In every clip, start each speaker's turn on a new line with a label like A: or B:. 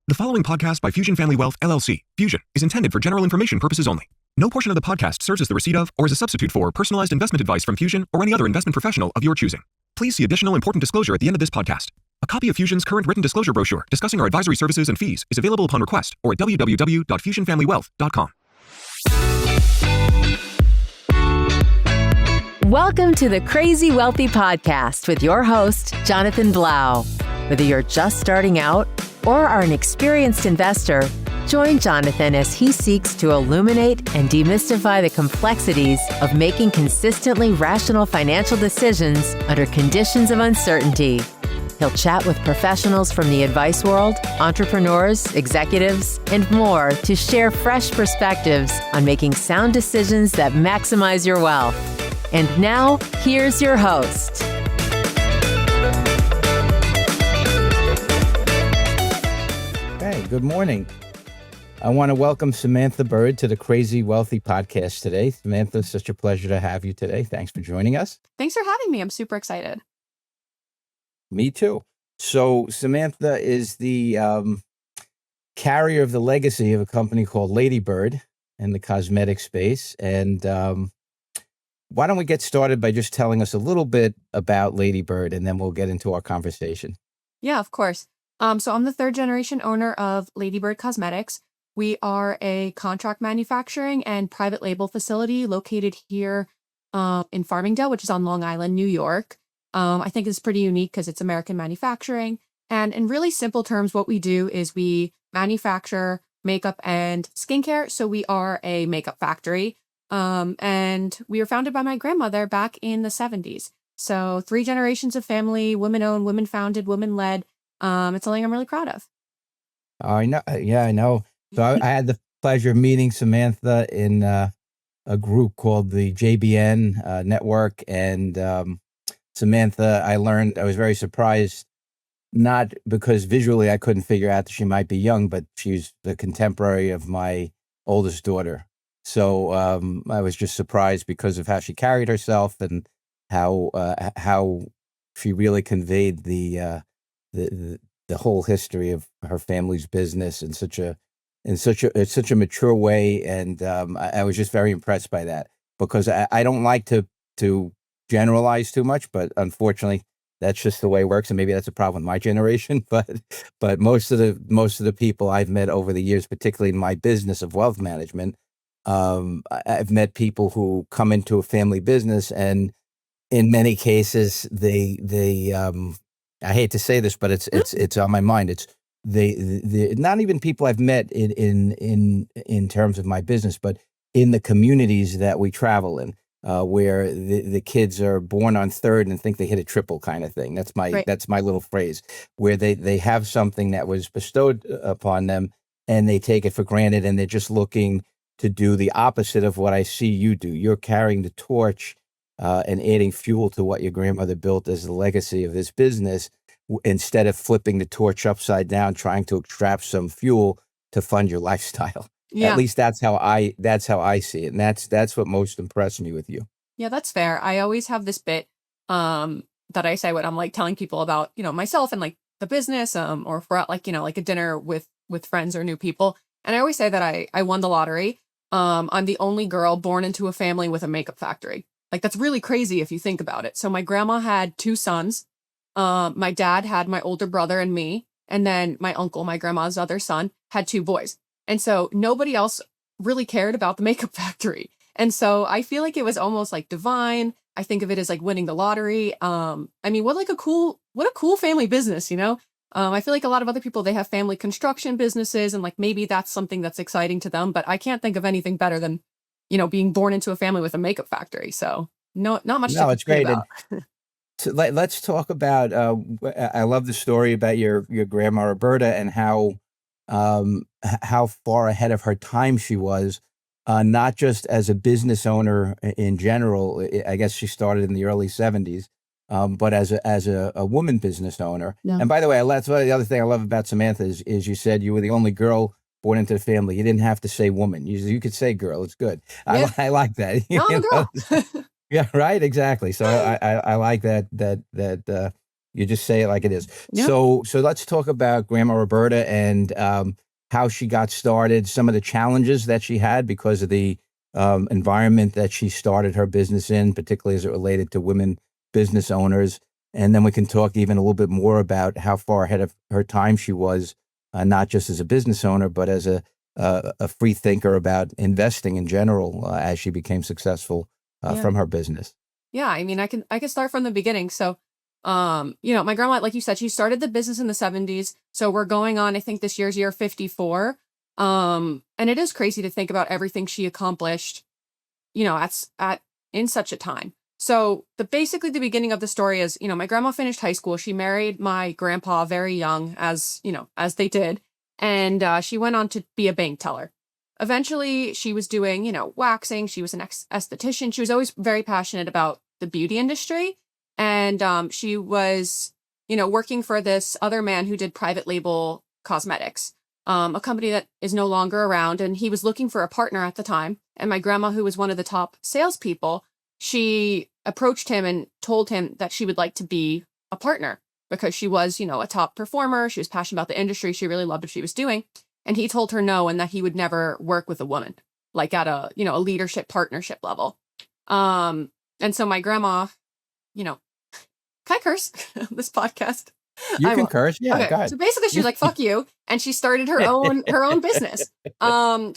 A: The following podcast by Fusion Family Wealth, LLC, Fusion, is intended for general information purposes only. No portion of the podcast serves as the receipt of or as a substitute for personalized investment advice from Fusion or any other investment professional of your choosing. Please see additional important disclosure at the end of this podcast. A copy of Fusion's current written disclosure brochure discussing our advisory services and fees is available upon request or at www.fusionfamilywealth.com.
B: Welcome to the Crazy Wealthy Podcast with your host, Jonathan Blau. Whether you're just starting out or are an experienced investor, join Jonathan as he seeks to illuminate and demystify the complexities of making consistently rational financial decisions under conditions of uncertainty. He'll chat with professionals from the advice world, entrepreneurs, executives, and more to share fresh perspectives on making sound decisions that maximize your wealth. And now, here's your host.
C: Hey, good morning. I want to welcome Samantha Burd to the Crazy Wealthy Podcast today. Samantha, it's such a pleasure to have you today. Thanks for joining us.
D: Thanks for having me. I'm super excited.
C: Me too. So Samantha is the carrier of the legacy of a company called Lady Burd in the cosmetic space. And why don't we get started by just telling us a little bit about Lady Burd, and then we'll get into our conversation.
D: Yeah, of course. So I'm the third generation owner of Lady Burd Cosmetics. We are a contract manufacturing and private label facility located here in Farmingdale, which is on Long Island, New York. I think it's pretty unique because it's American manufacturing. And in really simple terms, what we do is we manufacture makeup and skincare. So we are a makeup factory. And we were founded by my grandmother back in the 70s. So 3 generations of family, women-owned, women-founded, women-led. It's something I'm really proud of.
C: I know. Yeah, I know. So I had the pleasure of meeting Samantha in a group called the JBN Network. And Samantha, I was very surprised, not because visually I couldn't figure out that she might be young, but she's the contemporary of my oldest daughter. So I was just surprised because of how she carried herself and how she really conveyed the whole history of her family's business in such a mature way. And I was just very impressed by that, because I don't like to generalize too much, but unfortunately that's just the way it works. And maybe that's a problem with my generation, but most of the people I've met over the years, particularly in my business of wealth management, I've met people who come into a family business, and in many cases they I hate to say this, but it's on my mind. It's the not even people I've met in terms of my business, but in the communities that we travel in, where the kids are born on third and think they hit a triple kind of thing. That's my little phrase, where they have something that was bestowed upon them and they take it for granted, and they're just looking to do the opposite of what I see you do. You're carrying the torch and adding fuel to what your grandmother built as the legacy of this business, instead of flipping the torch upside down, trying to extract some fuel to fund your lifestyle.
D: Yeah.
C: At least that's how I see it. And that's what most impressed me with you.
D: Yeah, that's fair. I always have this bit that I say when I'm like telling people about, myself and like the business, or if we're at like a dinner with friends or new people. And I always say that I won the lottery. I'm the only girl born into a family with a makeup factory. Like, that's really crazy if you think about it. So my grandma had 2 sons. My dad had my older brother and me. And then my uncle, my grandma's other son, had 2 boys. And so nobody else really cared about the makeup factory. And so I feel like it was almost like divine. I think of it as like winning the lottery. What a cool family business, I feel like a lot of other people, they have family construction businesses, and like maybe that's something that's exciting to them, but I can't think of anything better than, being born into a family with a makeup factory. So not much.
C: No, it's great.
D: About.
C: So let's talk about, I love the story about your grandma Roberta, and how far ahead of her time she was, not just as a business owner in general. I guess she started in the early 70s. But as a woman business owner. Yeah. And by the way, that's the other thing I love about Samantha is you said you were the only girl born into the family. You didn't have to say woman. You could say girl. It's good. Yeah. I like that.
D: I'm a girl.
C: Yeah, right. Exactly. So I like that You just say it like it is.
D: Yeah.
C: So let's talk about Grandma Roberta and how she got started, some of the challenges that she had because of the environment that she started her business in, particularly as it related to women business owners. And then we can talk even a little bit more about how far ahead of her time she was, not just as a business owner, but as a free thinker about investing in general as she became successful from her business.
D: Yeah, I mean, I can start from the beginning. So, my grandma, like you said, she started the business in the 70s. So we're going on, I think this year's year 54. And it is crazy to think about everything she accomplished, in such a time. So basically the beginning of the story is, my grandma finished high school. She married my grandpa very young, as they did. And she went on to be a bank teller. Eventually she was doing, waxing. She was an esthetician. She was always very passionate about the beauty industry. And she was, working for this other man who did private label cosmetics, a company that is no longer around. And he was looking for a partner at the time. And my grandma, who was one of the top salespeople, she approached him and told him that she would like to be a partner because she was, a top performer. She was passionate about the industry. She really loved what she was doing. And he told her no, and that he would never work with a woman, like at a leadership partnership level. And so my grandma, can I curse this podcast?
C: You can curse. Yeah,
D: okay.
C: go ahead.
D: So basically she was like, fuck you. And she started her own business.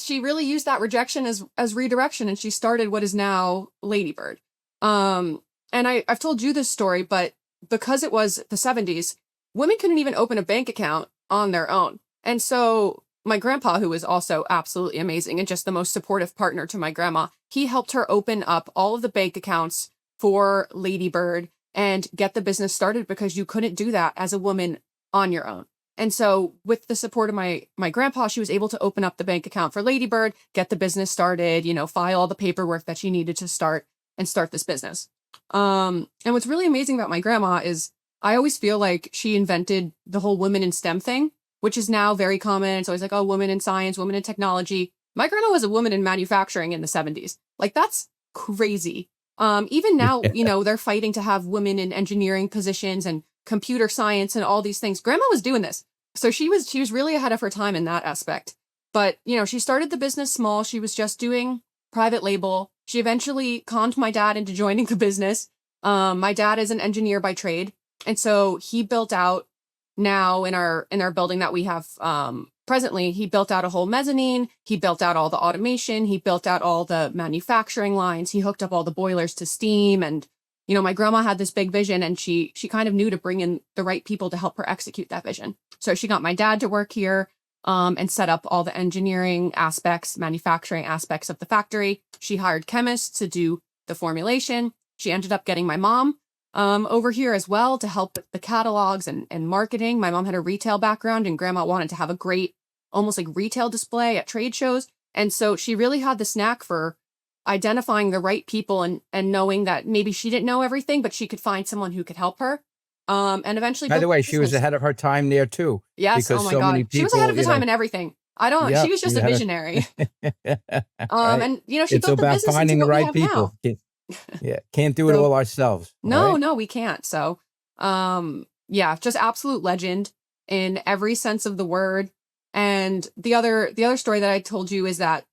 D: She really used that rejection as redirection. And she started what is now Lady Burd. And I've told you this story, but because it was the 70s, women couldn't even open a bank account on their own. And so my grandpa, who was also absolutely amazing and just the most supportive partner to my grandma, he helped her open up all of the bank accounts for Lady Burd and get the business started because you couldn't do that as a woman on your own. And so with the support of my grandpa, she was able to open up the bank account for Lady Burd, get the business started, file all the paperwork that she needed to start this business. And what's really amazing about my grandma is I always feel like she invented the whole women in STEM thing, which is now very common. It's always like, oh, women in science, women in technology. My grandma was a woman in manufacturing in the 70s. Like, that's crazy. Even now, they're fighting to have women in engineering positions and computer science and all these things. Grandma was doing this. So she was really ahead of her time in that aspect. But, she started the business small. She was just doing private label. She eventually conned my dad into joining the business. My dad is an engineer by trade. And so he built out now in our building that we have presently, he built out a whole mezzanine. He built out all the automation. He built out all the manufacturing lines. He hooked up all the boilers to steam. And, my grandma had this big vision, and she kind of knew to bring in the right people to help her execute that vision. So she got my dad to work here and set up all the engineering aspects, manufacturing aspects of the factory. She hired chemists to do the formulation. She ended up getting my mom over here as well to help with the catalogs and marketing. My mom had a retail background, and grandma wanted to have a great, almost like retail display at trade shows. And so she really had the knack for identifying the right people and knowing that maybe she didn't know everything, but she could find someone who could help her. And eventually,
C: by the way, she was ahead of her time there too.
D: Yes.
C: Because
D: oh my
C: so
D: God.
C: many people,
D: she was ahead of the time in everything.
C: Yeah,
D: she was just a visionary.
C: Right.
D: And she
C: It's
D: built the
C: about
D: business
C: finding
D: into
C: the
D: what we
C: right
D: have
C: people.
D: now.
C: Can't do it
D: So-
C: all ourselves.
D: No,
C: right?
D: no, we can't. So, just absolute legend in every sense of the word. And the other story that I told you is that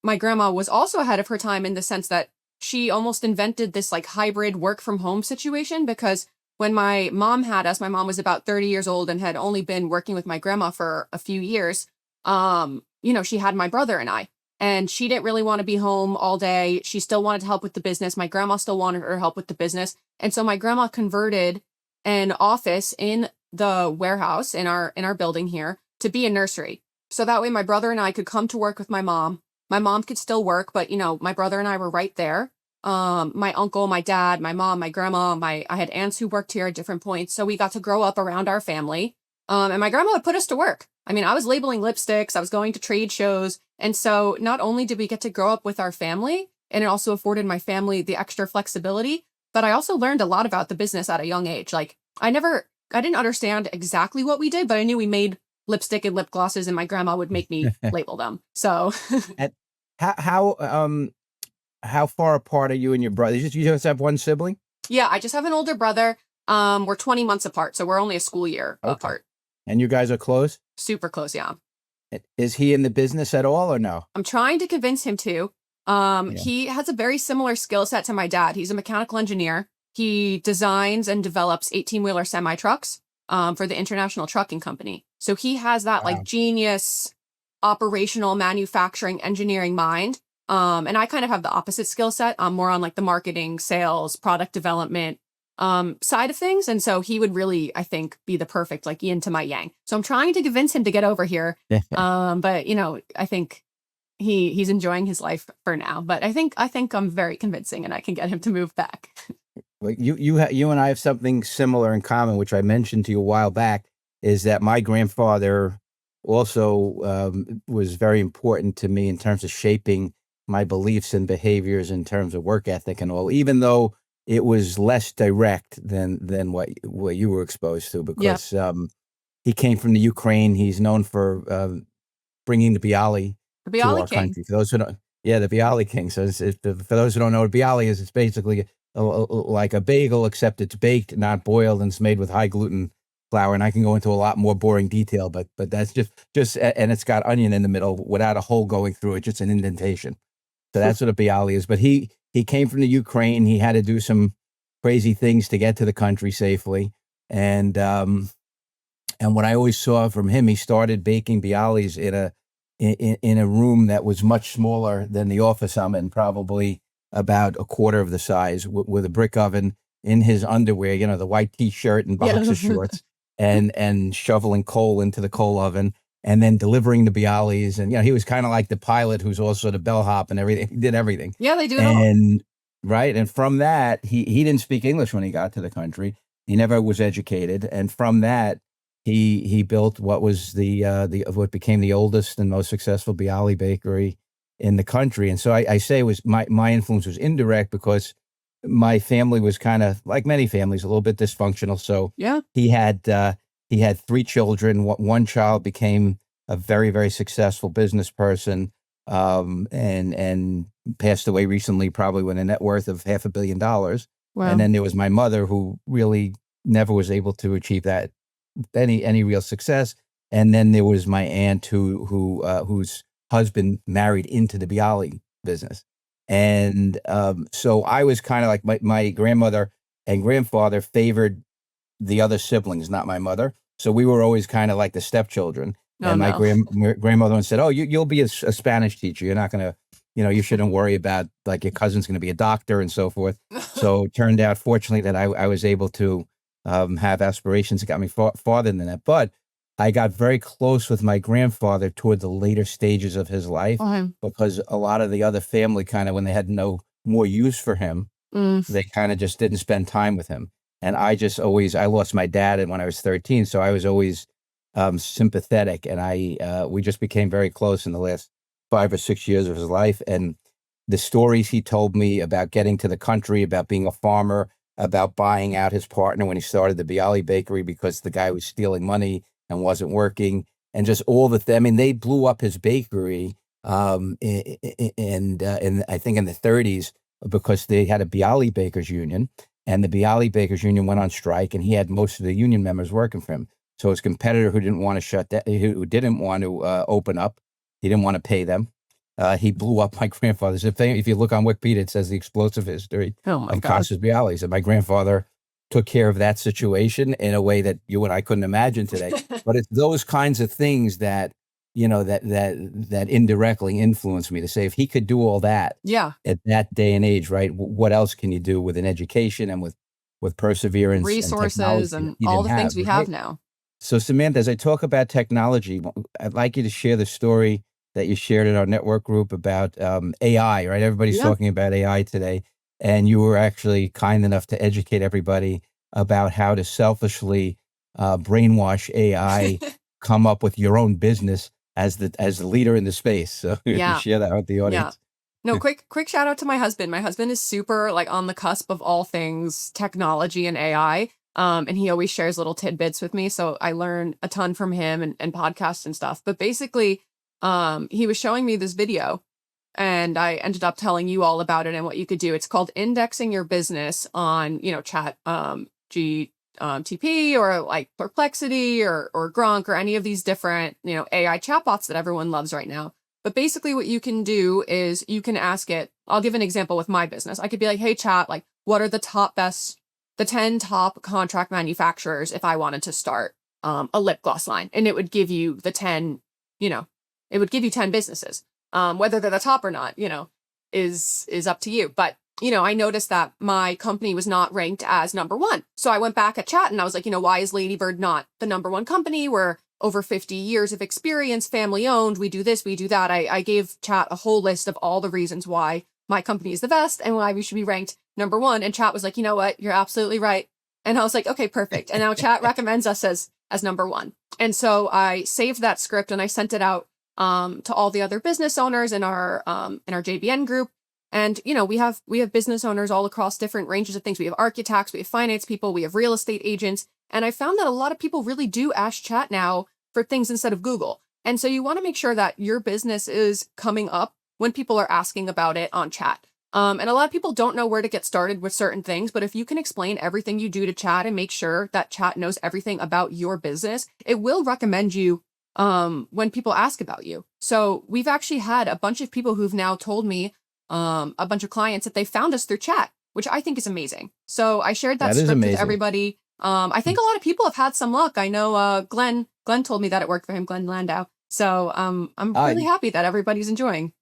D: my grandma was also ahead of her time in the sense that she almost invented this like hybrid work from home situation, because when my mom had us, my mom was about 30 years old and had only been working with my grandma for a few years. She had my brother and I. And she didn't really want to be home all day. She still wanted to help with the business. My grandma still wanted her help with the business. And so my grandma converted an office in the warehouse in our building here to be a nursery. So that way my brother and I could come to work with my mom. My mom could still work, but my brother and I were right there. My uncle, my dad, my mom, my grandma, I had aunts who worked here at different points. So we got to grow up around our family. And my grandma would put us to work. I mean, I was labeling lipsticks. I was going to trade shows. And so not only did we get to grow up with our family, and it also afforded my family the extra flexibility, but I also learned a lot about the business at a young age. Like I didn't understand exactly what we did, but I knew we made lipstick and lip glosses, and my grandma would make me label them. So
C: And how far apart are you and your brother? You just have one sibling?
D: yeah, I just have an older brother. We're 20 months apart, so we're only a school year apart.
C: And you guys are close?
D: Super close, yeah.
C: Is he in the business at all or no?
D: I'm trying to convince him to.
C: Yeah.
D: He has a very similar skill set to my dad. He's a mechanical engineer. He designs and develops 18-wheeler semi-trucks for the International Trucking Company. So he has that like genius operational manufacturing engineering mind. And I kind of have the opposite skill set. I'm more on like the marketing, sales, product development side of things. And so he would really, I think, be the perfect like yin to my yang. So I'm trying to convince him to get over here. But you know, I think he's enjoying his life for now. But I think I'm very convincing, and I can get him to move back.
C: Well, you and I have something similar in common, which I mentioned to you a while back, is that my grandfather also was very important to me in terms of shaping my beliefs and behaviors in terms of work ethic and all, even though it was less direct than what you were exposed to, because he came from the Ukraine. He's known for bringing the bialy to our country. For those who don't, the bialy king. So for those who don't know what bialy is, it's basically like a bagel, except it's baked, not boiled, and it's made with high gluten flour. And I can go into a lot more boring detail, but that's just and it's got onion in the middle without a hole going through it, just an indentation. So that's what a bialy is. But he came from the Ukraine. He had to do some crazy things to get to the country safely. And what I always saw from him, he started baking bialys in a room that was much smaller than the office I'm in, probably about a quarter of the size, with a brick oven, in his underwear, you know, the white T-shirt and boxer shorts, and shoveling coal into the coal oven, and then delivering the bialys. And, you know, he was kind of like the pilot who's also the bellhop and everything. He did everything.
D: Yeah, they do it all.
C: Right. And from that, he didn't speak English when he got to the country. He never was educated. And from that, he built what was what became the oldest and most successful bialy bakery in the country. And so I say it was my influence was indirect, because my family was kind of like many families, a little bit dysfunctional. So he had 3 children. One child became a very, very successful business person, and passed away recently, probably with a net worth of $500 million. Wow. And then there was my mother, who really never was able to achieve that any real success. And then there was my aunt, whose husband married into the bialy business. And so I was kind of like my grandmother and grandfather favored the other siblings, not my mother. So we were always kind of like the stepchildren. And my grandmother said, "Oh, you'll be a Spanish teacher. You're not going to, you shouldn't worry about, like, your cousin's going to be a doctor," and so forth. So it turned out, fortunately, that I was able to have aspirations that got me farther than that. But I got very close with my grandfather toward the later stages of his life, because a lot of the other family, kind of, when they had no more use for him, they kind of just didn't spend time with him. And I lost my dad when I was 13. So I was always sympathetic. And we just became very close in the last 5 or 6 years of his life. And the stories he told me about getting to the country, about being a farmer, about buying out his partner when he started the bialy bakery because the guy was stealing money and wasn't working, and just all they blew up his bakery and I think in the 30s, because they had a bialy bakers union, and the bialy bakers union went on strike, and he had most of the union members working for him. So his competitor, who didn't want to shut that, who didn't want to open up, he didn't want to pay them. He blew up my grandfather's. If you look on Wikipedia, it says the explosive history of Costas Bialys. And my grandfather took care of that situation in a way that you and I couldn't imagine today. But it's those kinds of things that, that indirectly influenced me to say, if he could do all that at that day and age, right, what else can you do with an education and with perseverance,
D: resources, and all the things we have now?
C: So, Samantha, as I talk about technology, I'd like you to share the story that you shared in our network group about AI, right? Everybody's talking about AI today. And you were actually kind enough to educate everybody about how to selfishly brainwash AI, come up with your own business as the leader in the space. So share that with the audience.
D: No, quick shout out to my husband. My husband is super, like, on the cusp of all things technology and AI. And he always shares little tidbits with me. So I learn a ton from him and podcasts and stuff. But basically, he was showing me this video, and I ended up telling you all about it and what you could do. It's called indexing your business on, chat TP or like Perplexity or Grok or any of these different, AI chatbots that everyone loves right now. But basically what you can do is you can ask it. I'll give an example with my business. I could be like, hey, chat, like, what are the 10 top contract manufacturers if I wanted to start a lip gloss line? And it would give you the 10, it would give you 10 businesses. Whether they're the top or not, is up to you. But, I noticed that my company was not ranked as number one. So I went back at chat and I was like, why is Lady Burd not the number one company? We're over 50 years of experience, family owned. We do this, we do that. I gave chat a whole list of all the reasons why my company is the best and why we should be ranked number one. And chat was like, you know what? You're absolutely right. And I was like, okay, perfect. And now chat recommends us as number one. And so I saved that script and I sent it out to all the other business owners in our JBN group. And, we have business owners all across different ranges of things. We have architects, we have finance people, we have real estate agents. And I found that a lot of people really do ask chat now for things instead of Google. And so you want to make sure that your business is coming up when people are asking about it on chat. And a lot of people don't know where to get started with certain things, but if you can explain everything you do to chat and make sure that chat knows everything about your business, it will recommend you when people ask about you. So we've actually had a bunch of people who've now told me, a bunch of clients that they found us through chat, which I think is amazing. So I shared that script with everybody. I think a lot of people have had some luck. I know Glenn told me that it worked for him, Glenn Landau. So I'm really happy that everybody's enjoying.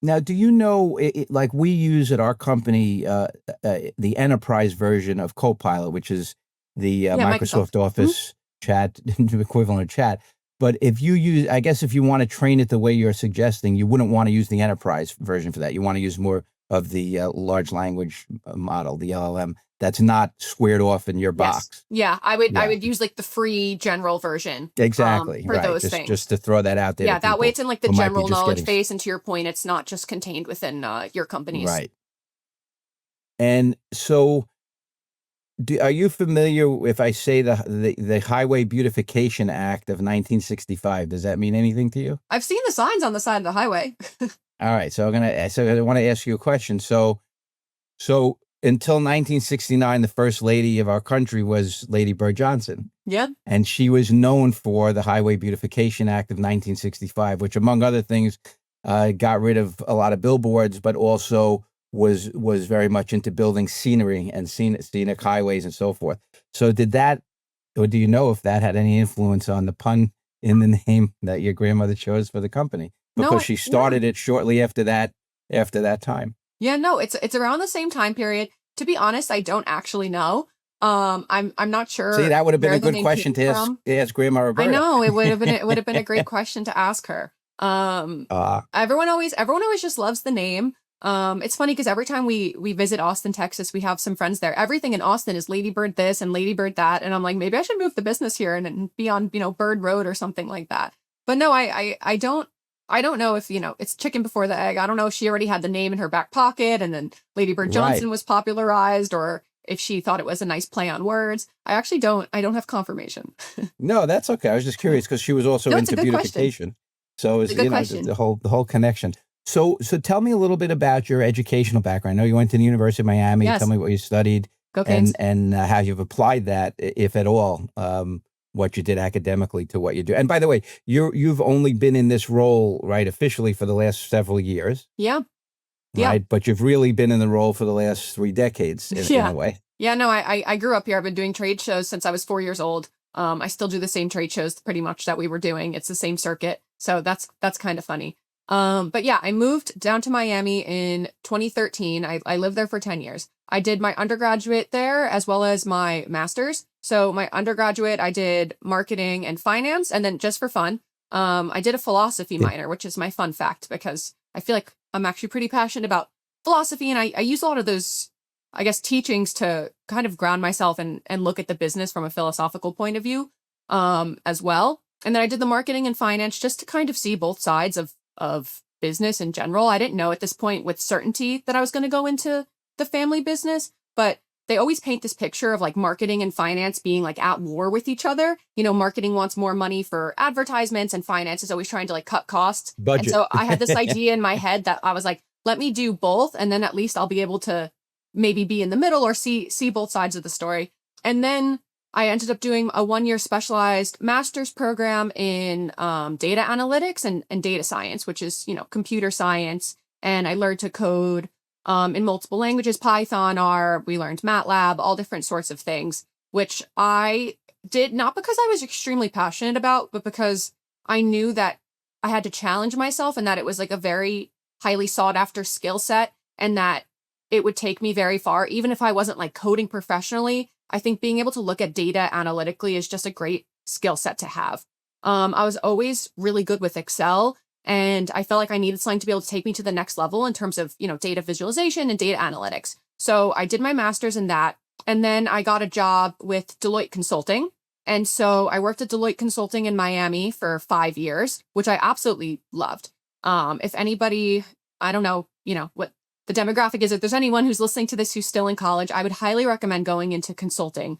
C: Now, do you know, like we use at our company, the enterprise version of Copilot, which is the Microsoft Office chat, equivalent of chat. But if you use, I guess if you want to train it the way you're suggesting, you wouldn't want to use the enterprise version for that. You want to use more of the large language model, the LLM, that's not squared off in your box.
D: Yeah, I would use like the free general version.
C: Exactly.
D: For those things.
C: Just to throw that out there.
D: Yeah, that way it's in like the general knowledge base. And to your point, it's not just contained within your companies.
C: Right. And so are you familiar if I say the Highway Beautification Act of 1965? Does that mean anything to you?
D: I've seen the signs on the side of the highway.
C: All right. So I want to ask you a question. So until 1969, the first lady of our country was Lady Burd Johnson.
D: Yeah.
C: And she was known for the Highway Beautification Act of 1965, which, among other things, got rid of a lot of billboards, but also was very much into building scenery and scenic highways and so forth. So did that, or do you know if that had any influence on the pun in the name that your grandmother chose for the company? Because she started it shortly after that time.
D: Yeah, no, it's around the same time period. To be honest, I don't actually know. I'm not sure.
C: See, that would have been a good question to ask Grandma Roberta.
D: I know it would have been a great question to ask her. Everyone always just loves the name. It's funny because every time we visit Austin, Texas, we have some friends there. Everything in Austin is Lady Burd this and Lady Burd that, and I'm like, maybe I should move the business here and be on Burd Road or something like that. But no, I don't know if it's chicken before the egg. I don't know if she already had the name in her back pocket and then Lady Burd Johnson was popularized, or if she thought it was a nice play on words. I don't have confirmation.
C: No, that's okay. I was just curious because she was also into beautification. So it's the whole connection. So tell me a little bit about your educational background. I know you went to the University of Miami.
D: Yes.
C: Tell me what you studied and how you've applied that, if at all, what you did academically to what you do. And by the way, you've only been in this role, right, officially for the last several years.
D: Yeah.
C: Right. But you've really been in the role for the last 3 decades in a way.
D: Yeah, no, I grew up here. I've been doing trade shows since I was 4 years old. I still do the same trade shows pretty much that we were doing. It's the same circuit. So that's kind of funny. But yeah, I moved down to Miami in 2013. I lived there for 10 years. I did my undergraduate there as well as my master's. So my undergraduate, I did marketing and finance. And then just for fun, I did a philosophy minor, which is my fun fact, because I feel like I'm actually pretty passionate about philosophy. And I use a lot of those, I guess, teachings to kind of ground myself and look at the business from a philosophical point of view as well. And then I did the marketing and finance just to kind of see both sides of business in general. I didn't know at this point with certainty that I was going to go into the family business, but they always paint this picture of like marketing and finance being like at war with each other. Marketing wants more money for advertisements and finance is always trying to like cut costs.
C: Budget.
D: And so I had this idea in my head that I was like, let me do both. And then at least I'll be able to maybe be in the middle or see both sides of the story. And then I ended up doing a 1-year specialized master's program in data analytics and data science, which is, computer science. And I learned to code in multiple languages, Python, R, we learned MATLAB, all different sorts of things, which I did not because I was extremely passionate about, but because I knew that I had to challenge myself and that it was like a very highly sought after skill set and that it would take me very far, even if I wasn't like coding professionally. I think being able to look at data analytically is just a great skill set to have. I was always really good with Excel, and I felt like I needed something to be able to take me to the next level in terms of, data visualization and data analytics. So I did my master's in that, and then I got a job with Deloitte Consulting. And so I worked at Deloitte Consulting in Miami for 5 years, which I absolutely loved. If anybody, I don't know, what the demographic is, if there's anyone who's listening to this who's still in college, I would highly recommend going into consulting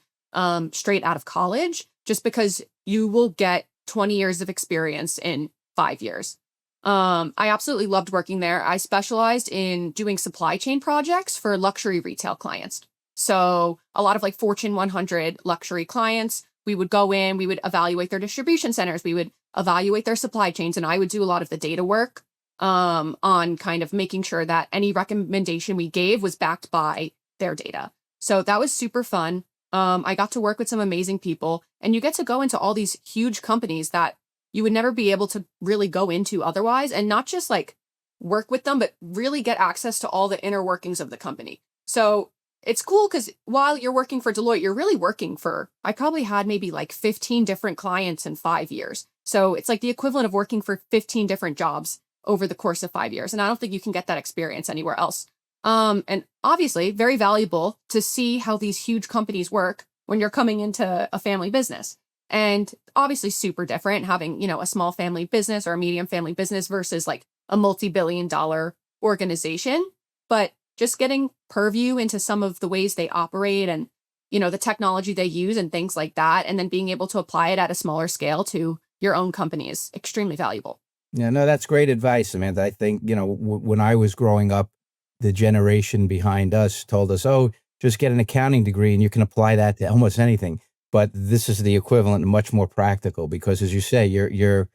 D: straight out of college, just because you will get 20 years of experience in 5 years. I absolutely loved working there. I specialized in doing supply chain projects for luxury retail clients. So a lot of like Fortune 100 luxury clients, we would go in, we would evaluate their distribution centers, we would evaluate their supply chains, and I would do a lot of the data work on kind of making sure that any recommendation we gave was backed by their data. So that was super fun. I got to work with some amazing people, and you get to go into all these huge companies that you would never be able to really go into otherwise, and not just like work with them, but really get access to all the inner workings of the company. So it's cool because while you're working for Deloitte, you're really working for, I probably had maybe like 15 different clients in 5 years. So it's like the equivalent of working for 15 different jobs over the course of 5 years. And I don't think you can get that experience anywhere else. And obviously very valuable to see how these huge companies work when you're coming into a family business. And obviously super different having, a small family business or a medium family business versus like a multi-billion-dollar organization. But just getting purview into some of the ways they operate and, the technology they use and things like that, and then being able to apply it at a smaller scale to your own company is extremely valuable.
C: Yeah, no, that's great advice, Samantha. I think, when I was growing up, the generation behind us told us, oh, just get an accounting degree and you can apply that to almost anything. But this is the equivalent and much more practical because, as you say, you're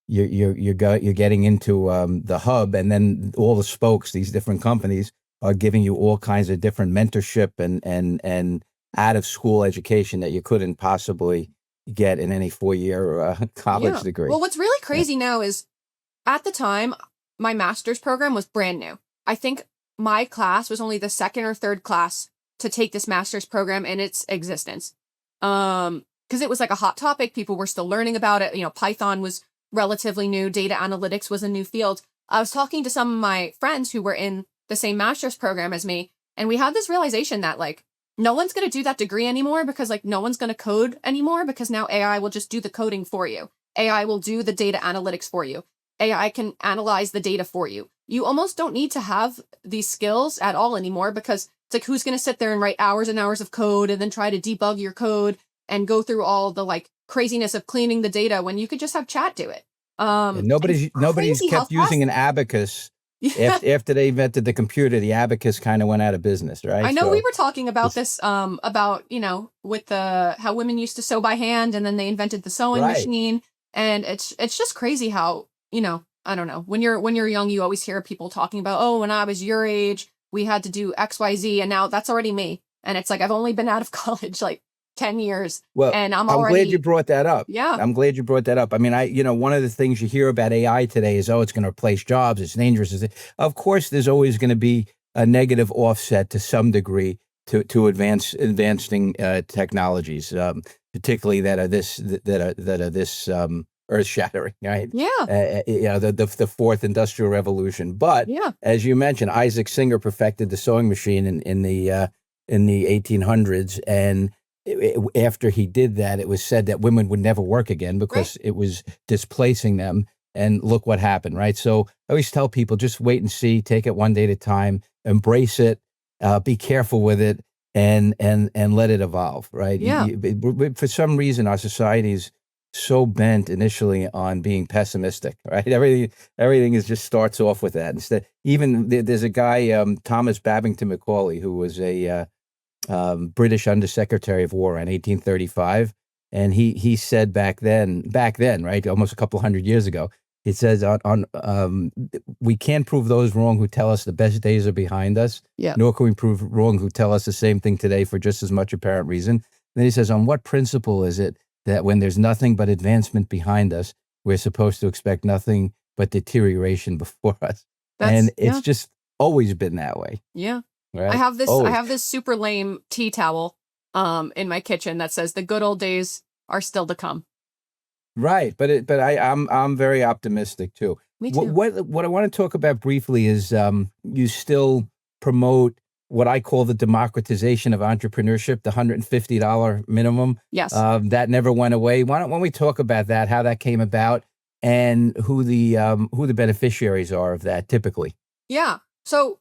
C: getting into the hub, and then all the spokes, these different companies are giving you all kinds of different mentorship and out of school education that you couldn't possibly get in any 4-year college degree.
D: Well, what's really crazy now is at the time, my master's program was brand new. I think my class was only the second or third class to take this master's program in its existence. Because it was like a hot topic. People were still learning about it. Python was relatively new. Data analytics was a new field. I was talking to some of my friends who were in the same master's program as me, and we had this realization that like, no one's going to do that degree anymore because like no one's going to code anymore because now AI will just do the coding for you. AI will do the data analytics for you. AI can analyze the data for you. You almost don't need to have these skills at all anymore because it's like, who's going to sit there and write hours and hours of code and then try to debug your code and go through all the like craziness of cleaning the data when you could just have chat do it.
C: Nobody's kept using an abacus. Yeah. After they invented the computer, the abacus kind of went out of business, right?
D: I know we were talking about this, about, with how women used to sew by hand and then they invented the sewing machine. And it's just crazy how, I don't know, when you're young, you always hear people talking about, oh, when I was your age, we had to do X, Y, Z. And now that's already me. And it's like, I've only been out of college like 10 years.
C: Well,
D: and I'm
C: glad you brought that up.
D: Yeah.
C: I'm glad you brought that up. I mean, one of the things you hear about AI today is, oh, it's going to replace jobs. It's dangerous. Of course, there's always going to be a negative offset to some degree to advancing technologies, particularly that are this earth shattering, right?
D: Yeah.
C: The fourth industrial revolution. But as you mentioned, Isaac Singer perfected the sewing machine in the 1800s, and after he did that, it was said that women would never work again because it was displacing them. And look what happened, right? So I always tell people, just wait and see, take it one day at a time, embrace it, be careful with it, and let it evolve, right?
D: Yeah.
C: For some reason, our society is so bent initially on being pessimistic, right? Everything just starts off with that. Instead, even there's a guy, Thomas Babington Macaulay, who was a British Undersecretary of War in 1835. And he said back then, right, almost a couple hundred years ago, it says we can't prove those wrong who tell us the best days are behind us, nor can we prove wrong who tell us the same thing today for just as much apparent reason. Then he says, on what principle is it that when there's nothing but advancement behind us, we're supposed to expect nothing but deterioration before us? And it's just always been that way.
D: Yeah.
C: Right?
D: I have this super lame tea towel in my kitchen that says the good old days are still to come.
C: Right, but I'm very optimistic too.
D: Me too.
C: What I want to talk about briefly is you still promote what I call the democratization of entrepreneurship, the $150 minimum.
D: Yes.
C: That never went away. Why don't we talk about that, how that came about, and who the beneficiaries are of that typically? Yeah.
D: So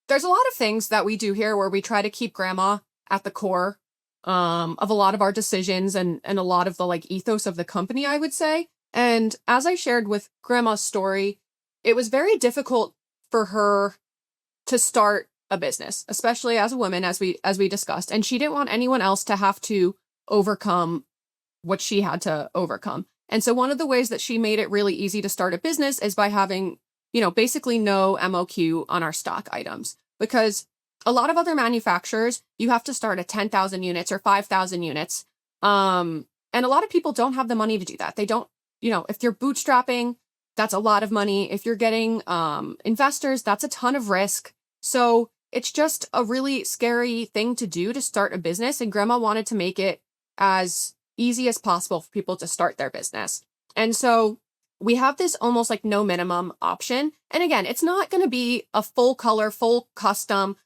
D: there's a lot of things that we do here where we try to keep grandma at the core of a lot of our decisions and a lot of the like ethos of the company, I would say. And as I shared with grandma's story, it was very difficult for her to start a business, especially as a woman, as we discussed. And she didn't want anyone else to have to overcome what she had to overcome. And so one of the ways that she made it really easy to start a business is by having, basically no MOQ on our stock items. Because a lot of other manufacturers, you have to start at 10,000 units or 5,000 units. And a lot of people don't have the money to do that. They don't, if you're bootstrapping, that's a lot of money. If you're getting investors, that's a ton of risk. So it's just a really scary thing to do to start a business. And grandma wanted to make it as easy as possible for people to start their business. And so we have this almost like no minimum option. And again, it's not going to be a full color, full custom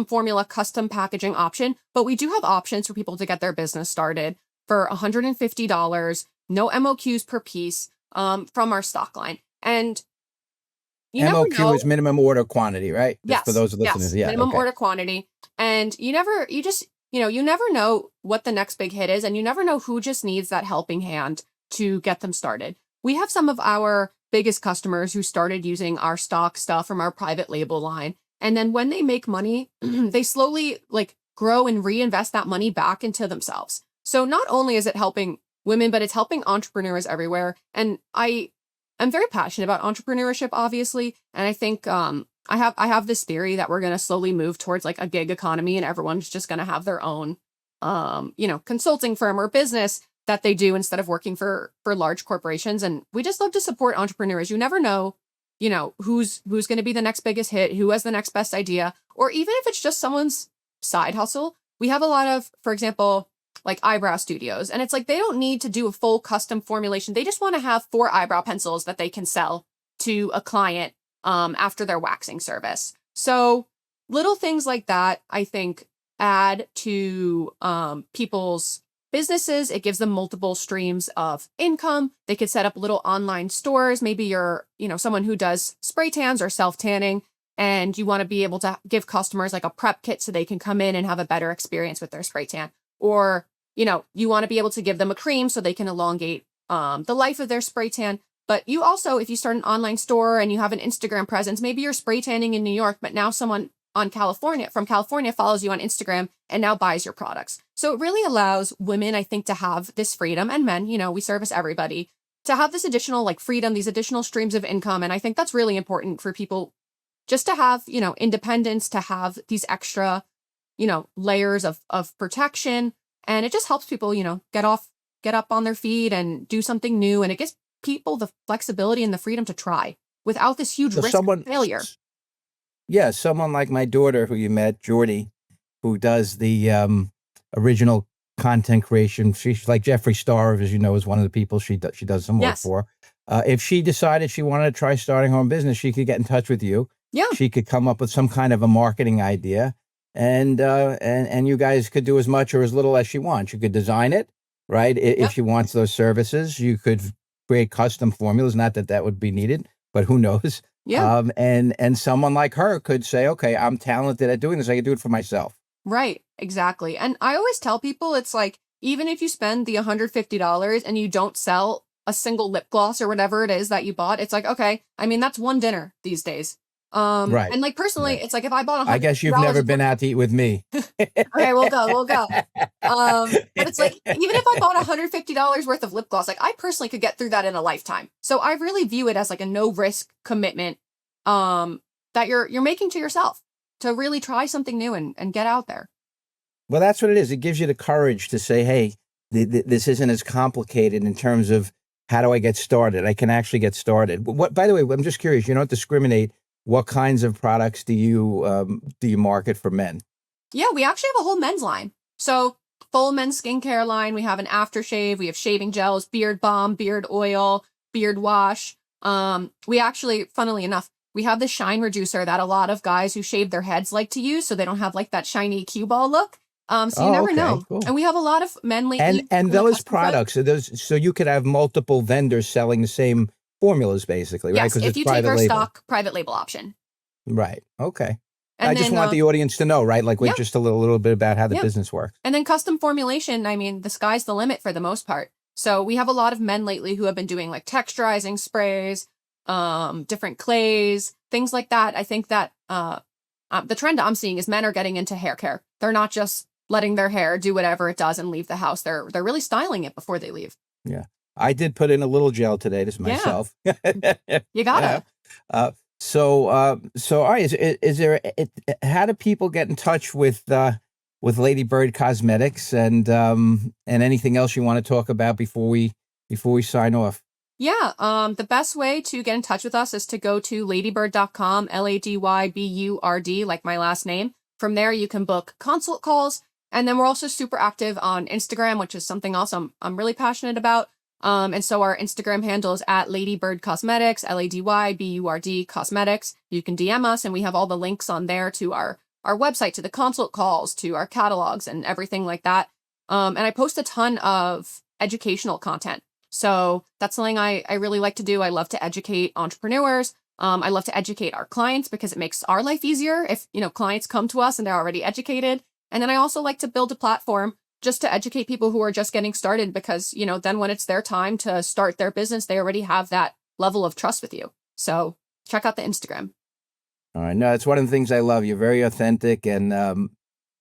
D: formula, custom packaging option, but we do have options for people to get their business started for $150, no MOQs per piece from our stock line. And
C: MOQ is minimum order quantity, right?
D: Yes.
C: Just for those listeners.
D: Yes.
C: Yeah.
D: Minimum order quantity. And you never know what the next big hit is. And you never know who just needs that helping hand to get them started. We have some of our biggest customers who started using our stock stuff from our private label line. And then when they make money, they slowly grow and reinvest that money back into themselves. So not only is it helping women, but it's helping entrepreneurs everywhere. And I'm very passionate about entrepreneurship, obviously. And I think I have this theory that we're going to slowly move towards like a gig economy and everyone's just going to have their own, consulting firm or business that they do instead of working for large corporations. And we just love to support entrepreneurs. You never know, who's going to be the next biggest hit, who has the next best idea, or even if it's just someone's side hustle. We have a lot of, for example, like eyebrow studios. And it's like, they don't need to do a full custom formulation. They just want to have 4 eyebrow pencils that they can sell to a client after their waxing service. So little things like that, I think, add to people's businesses. It gives them multiple streams of income. They could set up little online stores. Maybe you're, someone who does spray tans or self-tanning, and you want to be able to give customers like a prep kit so they can come in and have a better experience with their spray tan. Or, you want to be able to give them a cream so they can elongate the life of their spray tan. But you also, if you start an online store and you have an Instagram presence, maybe you're spray tanning in New York, but now someone from California follows you on Instagram and now buys your products. So it really allows women, I think, to have this freedom, and men, we service everybody, to have this additional freedom, these additional streams of income. And I think that's really important for people just to have, independence, to have these extra, layers of protection. And it just helps people, get up on their feet and do something new. And it gives people the flexibility and the freedom to try without this huge risk of failure.
C: Yeah, someone like my daughter who you met, Jordy, who does the original content creation. She's like Jeffree Star, as you know, is one of the people she does some work for. If she decided she wanted to try starting her own business, she could get in touch with you.
D: Yeah.
C: She could come up with some kind of a marketing idea, and you guys could do as much or as little as she wants. You could design it, right? If she wants those services, you could create custom formulas. Not that that would be needed, but who knows?
D: Yeah.
C: And someone like her could say, okay, I'm talented at doing this. I can do it for myself.
D: Right. Exactly. And I always tell people, it's like, even if you spend the $150 and you don't sell a single lip gloss or whatever it is that you bought, it's like, okay, I mean, that's one dinner these days.
C: Right.
D: And like personally,
C: Right.
D: it's like if I bought
C: I guess you've never been out to eat with me.
D: okay, we'll go. But it's like, even if I bought $150 worth of lip gloss, like I personally could get through that in a lifetime. So I really view it as like a no risk commitment, that you're making to yourself to really try something new and get out there.
C: Well, that's what it is. It gives you the courage to say, hey, this isn't as complicated in terms of how do I get started? I can actually get started. What, by the way, I'm just curious, you don't discriminate. What kinds of products do you market for men?
D: Yeah, we actually have a whole men's line. So full men's skincare line. We have an aftershave. We have shaving gels, beard balm, beard oil, beard wash. We actually, funnily enough, we have the shine reducer that a lot of guys who shave their heads like to use, so they don't have like that shiny cue ball look. So you never know. Cool. And we have a lot of men lately.
C: And those products, so you could have multiple vendors selling the same formulas, basically, right?
D: Yes, if you take our stock private label option.
C: Right. Okay.
D: And
C: I just want the audience to know, right? Like, with just a little bit about how the business works.
D: And then custom formulation, I mean, the sky's the limit for the most part. So we have a lot of men lately who have been doing like texturizing sprays, different clays, things like that. I think that the trend I'm seeing is men are getting into hair care. They're not just letting their hair do whatever it does and leave the house. They're really styling it before they leave. Yeah.
C: I did put in a little gel today, just myself.
D: You gotta.
C: So all right, is there, how do people get in touch with Lady Burd Cosmetics and anything else you want to talk about before we sign off?
D: Yeah, the best way to get in touch with us is to go to ladybird.com, LADYBURD, like my last name. From there, you can book consult calls. And then we're also super active on Instagram, which is something else I'm really passionate about. And so our Instagram handle is at Lady Burd Cosmetics, LADYBURD Cosmetics. You can DM us, and we have all the links on there to our website, to the consult calls, to our catalogs and everything like that. And I post a ton of educational content. So that's something I really like to do. I love to educate entrepreneurs. I love to educate our clients because it makes our life easier if, clients come to us and they're already educated. And then I also like to build a platform just to educate people who are just getting started because, then when it's their time to start their business, they already have that level of trust with you. So check out the Instagram.
C: All right. No, it's one of the things I love. You're very authentic and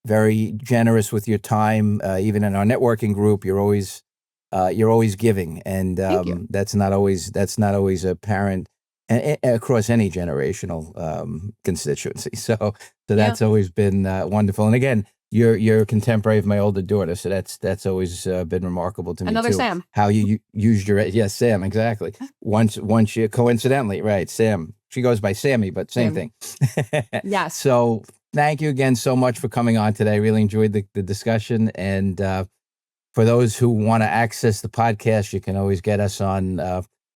C: very generous with your time. Even in our networking group, you're always giving, and that's not always apparent across any generational constituency. So that's always been wonderful. And again, you're a contemporary of my older daughter, so that's always been remarkable to me.
D: Another
C: too.
D: Sam.
C: How you used your Sam, exactly. Once you coincidentally, right, Sam. She goes by Sammy, but same thing.
D: Yes.
C: So thank you again so much for coming on today. I really enjoyed the discussion. And for those who want to access the podcast, you can always get us on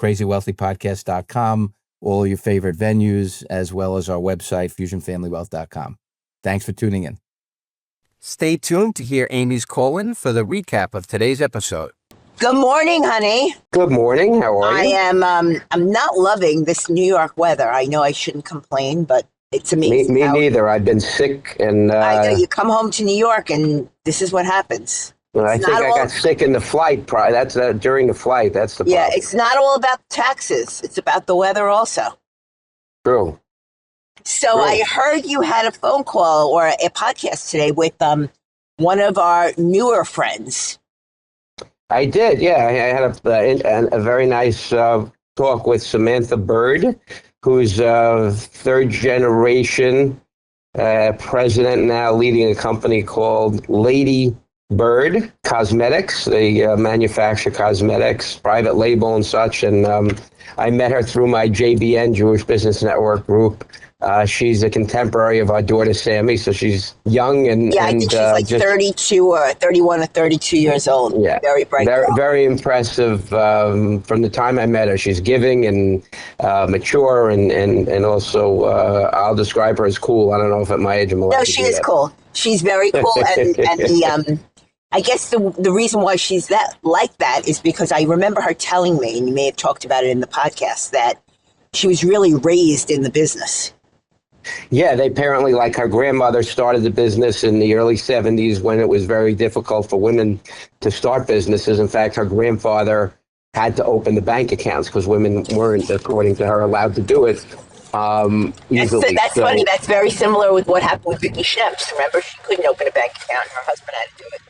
C: crazywealthypodcast.com, all your favorite venues, as well as our website, fusionfamilywealth.com. Thanks for tuning in.
E: Stay tuned to hear Amy's call-in for the recap of today's episode.
F: Good morning, honey.
G: Good morning. How are you?
F: I am. I'm not loving this New York weather. I know I shouldn't complain, but it's amazing.
G: Me neither. I've been sick, and
F: I know you come home to New York, and this is what happens.
G: I think I got sick in the flight. That's during the flight. That's the problem.
F: Yeah, it's not all about taxes. It's about the weather also.
G: True.
F: So I heard you had a phone call or a podcast today with one of our newer friends.
G: I did, yeah. I had a very nice talk with Samantha Burd, who's third generation president now, leading a company called Lady Burd Cosmetics. They manufacture cosmetics, private label and such. And I met her through my JBN, Jewish Business Network group. She's a contemporary of our daughter, Sammy, so she's young and
F: I think she's like 32 or 31 or 32 years old.
G: Yeah,
F: very bright.
G: Very impressive. From the time I met her, she's giving and mature, and also I'll describe her as cool. I don't know if at my age I'm allowed to do that.
F: No, she is cool. She's very cool, and the I guess the reason why she's like that is because I remember her telling me, and you may have talked about it in the podcast, that she was really raised in the business.
G: Yeah, they apparently, like her grandmother started the business in the early 70s when it was very difficult for women to start businesses. In fact, her grandfather had to open the bank accounts because women weren't, according to her, allowed to do it. easily.
F: That's funny. That's very similar with what happened with Vicky Schneps. Remember, she couldn't open a bank account, and her husband had to do it.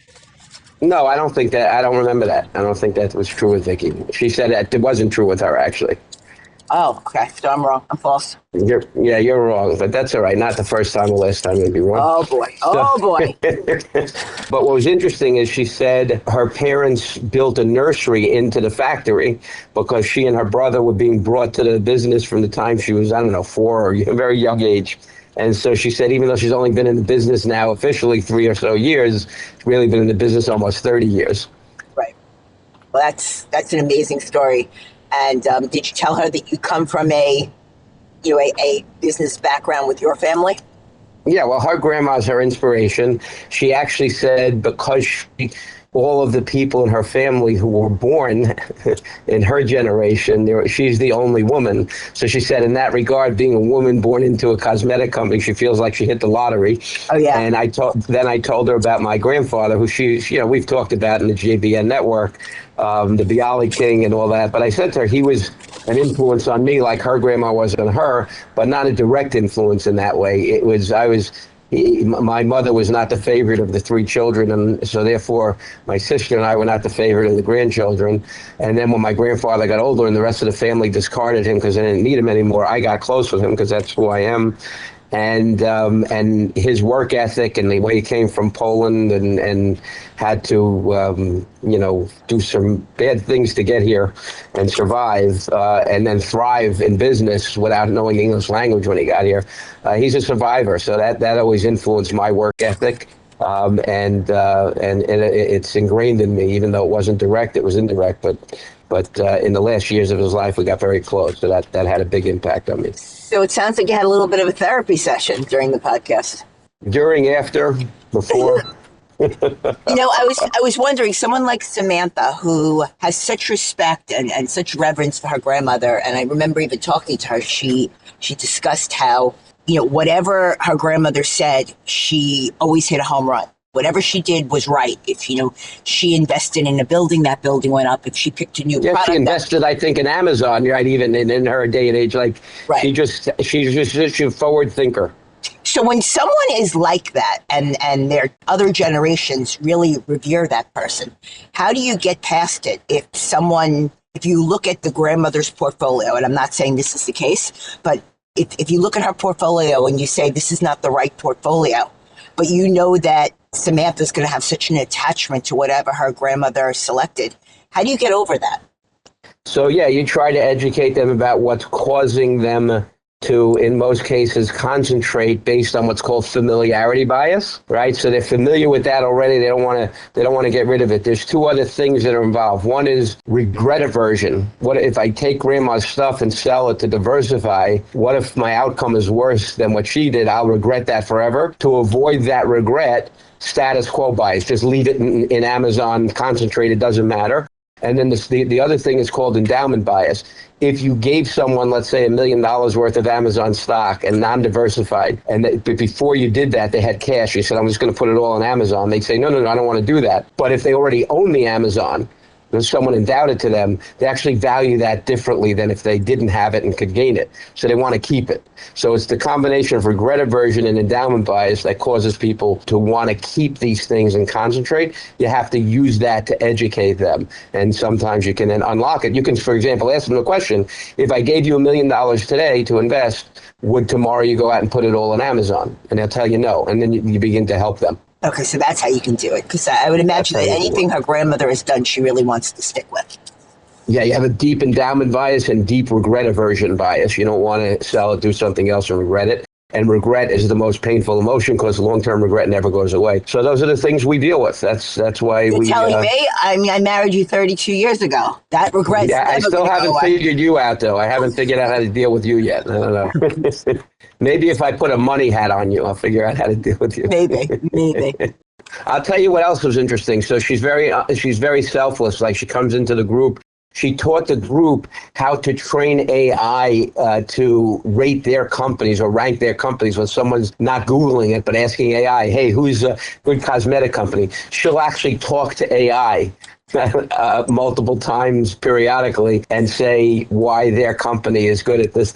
G: No, I don't think that. I don't remember that. I don't think that was true with Vicky. She said that it wasn't true with her, actually.
F: Oh, okay. So I'm wrong. I'm false.
G: You're wrong, but that's all right. Not the first time or last time you'd be wrong.
F: Oh, boy. Oh, boy.
G: But what was interesting is she said her parents built a nursery into the factory because she and her brother were being brought to the business from the time she was, 4 or a very young age. And so she said, even though she's only been in the business now officially 3 or so years, she's really been in the business almost 30 years.
F: Right. Well, that's an amazing story. And did you tell her that you come from a business background with your family?
G: Yeah, well, her grandma's her inspiration. She actually said because all of the people in her family who were born in her generation, she's the only woman. So she said in that regard, being a woman born into a cosmetic company, she feels like she hit the lottery.
F: Oh, yeah.
G: And I told her about my grandfather, who we've talked about in the JBN network, the Bialy King and all that. But I said to her, he was an influence on me like her grandma was on her, but not a direct influence in that way. My mother was not the favorite of the 3 children, and so therefore my sister and I were not the favorite of the grandchildren. And then when my grandfather got older and the rest of the family discarded him because they didn't need him anymore, I got close with him because that's who I am. And his work ethic and the way he came from Poland and had to, do some bad things to get here and survive and then thrive in business without knowing English language when he got here. He's a survivor. So that always influenced my work ethic. And it's ingrained in me, even though it wasn't direct, it was indirect. But in the last years of his life, we got very close. So that had a big impact on me.
F: So it sounds like you had a little bit of a therapy session during the podcast.
G: During, after, before.
F: I was wondering, someone like Samantha, who has such respect and such reverence for her grandmother, and I remember even talking to her, she discussed how, whatever her grandmother said, she always hit a home run. Whatever she did was right. If, she invested in a building, that building went up. If she picked a new product.
G: She invested, I think, in Amazon, right? Even in her day and age, right. She's just a forward thinker.
F: So when someone is like that and their other generations really revere that person, how do you get past it? If you look at the grandmother's portfolio, and I'm not saying this is the case, but if you look at her portfolio and you say this is not the right portfolio, but you know that Samantha's going to have such an attachment to whatever her grandmother selected, how do you get over that?
G: So, you try to educate them about what's causing them to, in most cases, concentrate based on what's called familiarity bias, right? So they're familiar with that already. They don't want to get rid of it. There's 2 other things that are involved. One is regret aversion. What if I take grandma's stuff and sell it to diversify? What if my outcome is worse than what she did? I'll regret that forever. To avoid that regret, status quo bias. Just leave it in Amazon, concentrate, it doesn't matter. And then the other thing is called endowment bias. If you gave someone, let's say, $1 million worth of Amazon stock and non-diversified, but before you did that, they had cash. You said, I'm just going to put it all on Amazon. They'd say, no, I don't want to do that. But if they already own the Amazon, if someone endowed it to them, they actually value that differently than if they didn't have it and could gain it. So they want to keep it. So it's the combination of regret aversion and endowment bias that causes people to want to keep these things and concentrate. You have to use that to educate them. And sometimes you can then unlock it. You can, for example, ask them a question. If I gave you $1 million today to invest, would tomorrow you go out and put it all on Amazon? And they'll tell you no. And then you begin to help them.
F: Okay, so that's how you can do it. Because I would imagine that anything her grandmother has done, she really wants to stick with.
G: Yeah, you have a deep endowment bias and deep regret aversion bias. You don't want to sell it, do something else and regret it. And regret is the most painful emotion because long-term regret never goes away. So those are the things we deal with. That's why You're telling
F: me? I mean, I married you 32 years ago. That regret.
G: Yeah, I still haven't figured you out, though. I haven't figured out how to deal with you yet. I don't know. Maybe if I put a money hat on you, I'll figure out how to deal with you.
F: Maybe.
G: I'll tell you what else was interesting. So she's very selfless. Like she comes into the group. She taught the group how to train AI to rate their companies or rank their companies when someone's not Googling it, but asking AI, hey, who's a good cosmetic company? She'll actually talk to AI multiple times periodically and say why their company is good at this.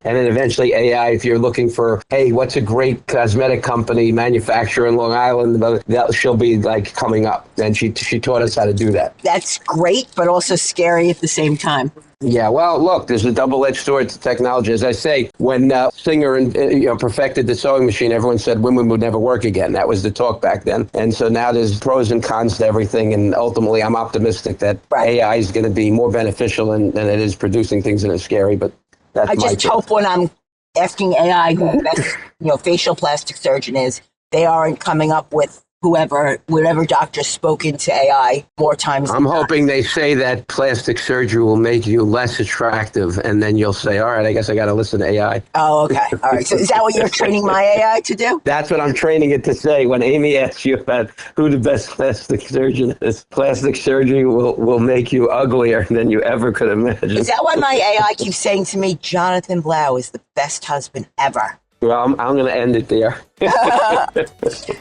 G: And then eventually AI, if you're looking for, hey, what's a great cosmetic company, manufacturer in Long Island, that she'll be like coming up. And she taught us how to do that.
F: That's great, but also scary at the same time.
G: Yeah, well, look, there's a double-edged sword to technology. As I say, when Singer perfected the sewing machine, everyone said women would never work again. That was the talk back then. And so now there's pros and cons to everything. And ultimately, I'm optimistic that AI is going to be more beneficial than it is producing things that are scary. But that's
F: I just hope when I'm asking AI who the best, facial plastic surgeon is, they aren't coming up with whatever doctor spoke into AI more times.
G: I'm hoping they say that plastic surgery will make you less attractive, and then you'll say, all right, I guess I got to listen to AI.
F: Oh, okay. All right. So is that what you're training my AI to do?
G: That's what I'm training it to say. When Amy asks you about who the best plastic surgeon is, plastic surgery will make you uglier than you ever could imagine.
F: Is that why my AI keeps saying to me, Jonathan Blau is the best husband ever?
G: Well, I'm going to end it there.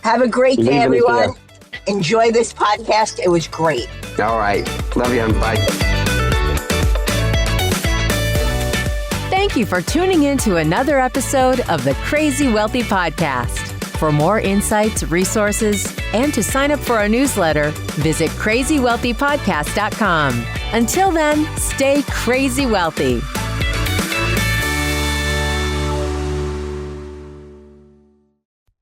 F: Have a great day, everyone. Enjoy this podcast. It was great.
G: All right. Love you. Bye.
B: Thank you for tuning in to another episode of the Crazy Wealthy Podcast. For more insights, resources, and to sign up for our newsletter, visit crazywealthypodcast.com. Until then, stay crazy wealthy.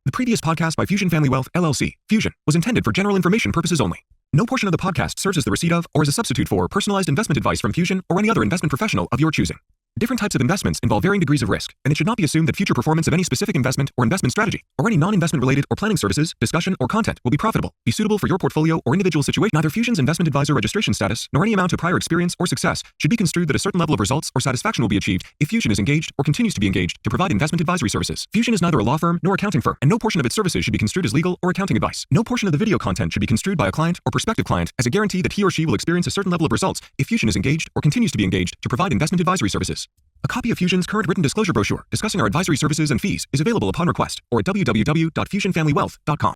A: The previous podcast by Fusion Family Wealth, LLC, Fusion, was intended for general information purposes only. No portion of the podcast serves as the receipt of or as a substitute for personalized investment advice from Fusion or any other investment professional of your choosing. Different types of investments involve varying degrees of risk, and it should not be assumed that future performance of any specific investment or investment strategy or any non-investment related or planning services, discussion, or content will be profitable, be suitable for your portfolio or individual situation. Neither Fusion's investment advisor registration status nor any amount of prior experience or success should be construed that a certain level of results or satisfaction will be achieved if Fusion is engaged or continues to be engaged to provide investment advisory services. Fusion is neither a law firm nor accounting firm, and no portion of its services should be construed as legal or accounting advice. No portion of the video content should be construed by a client or prospective client as a guarantee that he or she will experience a certain level of results if Fusion is engaged or continues to be engaged to provide investment advisory services. A copy of Fusion's current written disclosure brochure discussing our advisory services and fees is available upon request or at www.fusionfamilywealth.com.